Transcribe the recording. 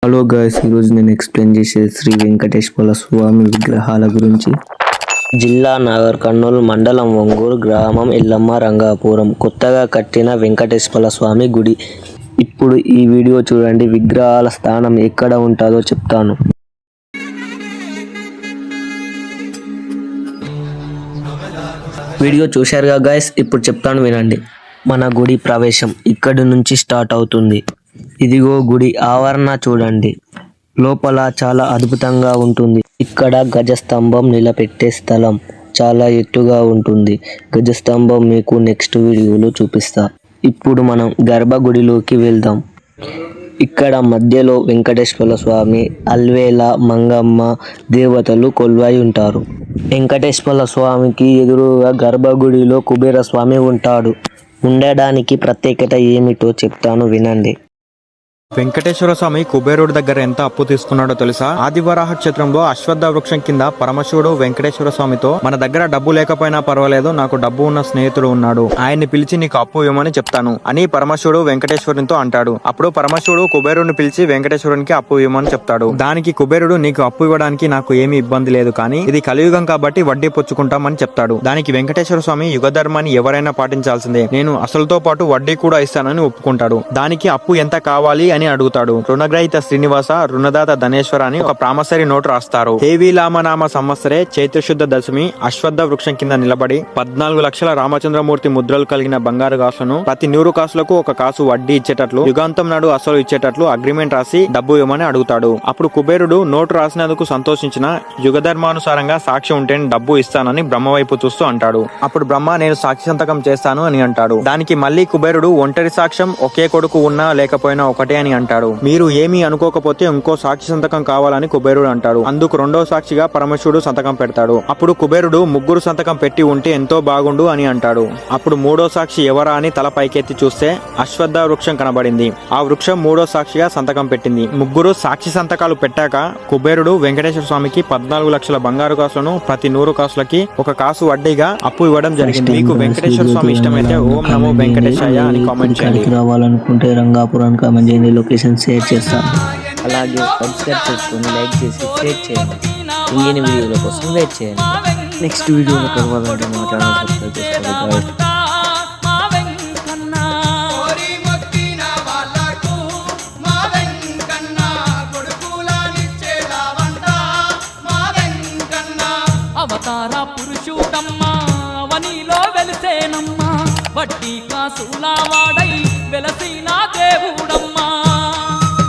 Hello guys, ఈరోజు నేను explain చేసేది శ్రీ వెంకటేశ్వర స్వామి విగ్రహాల గురించి. జిల్లా నాగర్ కర్నూలు మండలం ఒంగూరు గ్రామం ఎల్లమ్మ రంగాపురం కొత్తగా కట్టిన వెంకటేశ్వర స్వామి గుడి. ఇప్పుడు ఈ వీడియో చూడండి, విగ్రహాల స్థానం ఎక్కడ ఉంటుందో చెప్తాను. వీడియో చూశారుగా గాయ్స్, ఇప్పుడు చెప్తాను వినండి. మన గుడి ప్రవేశం ఇక్కడి నుంచి స్టార్ట్ అవుతుంది. ఇదిగో గుడి ఆవరణ చూడండి. లోపల చాలా అద్భుతంగా ఉంటుంది. ఇక్కడ గజస్తంభం నిలబెట్టే స్థలం చాలా ఎత్తుగా ఉంటుంది. గజస్తంభం మీకు నెక్స్ట్ వీడియోలో చూపిస్తా. ఇప్పుడు మనం గర్భగుడిలోకి వెళ్దాం. ఇక్కడ మధ్యలో వెంకటేశ్వర స్వామి, అల్వేల, మంగమ్మ దేవతలు కొలువై ఉంటారు. వెంకటేశ్వర స్వామికి ఎదురుగా గర్భగుడిలో కుబేర స్వామి ఉంటాడు. ఉండడానికి ప్రత్యేకత ఏమిటో చెప్తాను వినండి. వెంకటేశ్వర స్వామి కుబేరుడి దగ్గర ఎంత అప్పు తీసుకున్నాడో తెలుసా? ఆదివరాహ క్షేత్రంలో అశ్వత్థ వృక్షం కింద పరమశివుడు వెంకటేశ్వర స్వామితో, మన దగ్గర డబ్బు లేకపోయినా పర్వాలేదు, నాకు డబ్బు ఉన్న స్నేహితుడు ఉన్నాడు, ఆయన్ని పిలిచి నీకు అప్పు ఇవ్వమని చెప్తాను అని పరమశివుడు వెంకటేశ్వరునితో అంటాడు. అప్పుడు పరమశివుడు కుబేరుడిని పిలిచి వెంకటేశ్వరునికి అప్పు ఇవ్వమని చెప్తాడు. దానికి కుబేరుడు, నీకు అప్పు ఇవ్వడానికి నాకు ఏమీ ఇబ్బంది లేదు, కానీ ఇది కలియుగం కాబట్టి వడ్డీ పుచ్చుకుంటామని చెప్తాడు. దానికి వెంకటేశ్వర స్వామి, యుగ ధర్మాన్ని ఎవరైనా పాటించాల్సిందే, నేను అసలుతో పాటు వడ్డీ కూడా ఇస్తానని ఒప్పుకుంటాడు. దానికి అప్పు ఎంత కావాలి అని అడుగుతాడు. రుణగ్రహీత శ్రీనివాస, రుణదాత ధనేశ్వర అని ఒక ప్రామసరి నోటు రాస్తారు. హేవీలామనామ సంవత్సరే చైత్రశుద్ధ దశమి అశ్వత్థ వృక్షం కింద నిలబడి 14 లక్షల రామచంద్రమూర్తి ముద్రలు కలిగిన బంగారు కాసులను ప్రతి 100 కాసులకు 1 కాసు వడ్డీ ఇచ్చేటట్లు, యుగాంతం నాడు అసలు ఇచ్చేటట్లు అగ్రిమెంట్ రాసి డబ్బు ఇవ్వమని అడుగుతాడు. అప్పుడు కుబేరుడు నోటు రాసినందుకు సంతోషించిన, యుగధర్మానుసారంగా సాక్ష్యం ఉంటేనే డబ్బు ఇస్తానని బ్రహ్మ వైపు చూస్తూ అంటాడు. అప్పుడు బ్రహ్మ, నేను సాక్షి సంతకం చేస్తాను అని అంటాడు. దానికి మళ్ళీ కుబేరుడు, ఒంటరి సాక్ష్యం, ఒకే కొడుకు ఉన్నా లేకపోయినా ఒకటే అని అంటాడు. మీరు ఏమీ అనుకోకపోతే ఇంకో సాక్షి సంతకం కావాలని కుబేరుడు అంటాడు. అందుకు రెండో సాక్షిగా పరమశివుడు సంతకం పెడతాడు. అప్పుడు కుబేరుడు, 3 సంతకం పెట్టి ఉంటే ఎంతో బాగుండు అని అంటాడు. అప్పుడు 3వ సాక్షి ఎవరా అని తల పైకెత్తి చూస్తే అశ్వత్థ వృక్షం కనబడింది. ఆ వృక్షం 3వ సాక్షిగా సంతకం పెట్టింది. 3 సాక్షి సంతకాలు పెట్టాక కుబేరుడు వెంకటేశ్వర స్వామికి 14 లక్షల బంగారు కాసులను ప్రతి 100 కాసులకి 1 కాసు వడ్డీగా అప్పు ఇవ్వడం జరిగింది. మీకు వెంకటేశ్వర స్వామి ఇష్టమైతే ఓం నమో వెంకటేశాయ అని కామెంట్ చేయండి. రావాలనుకుంటే రంగాపురం కామెంట్ చేయండి, లొకేషన్ షేర్ చేస్తాను. అలాగే సబ్స్క్రైబ్ చేసుకొని లైక్ చేసి షేర్ చేయండి. ఇంగిన వీడియోల కోసం వెయిట్ చేయండి. నెక్స్ట్ వీడియోలో కలవాలంటే మా ఛానల్ సబ్స్క్రైబ్ చేసుకోండి. అవతార పురుషుడమ్మా, అవనిలో వెలిసేనమ్మా, వడ్డీ కాసులా వాడై వెలసిన దేవుడమ్మా.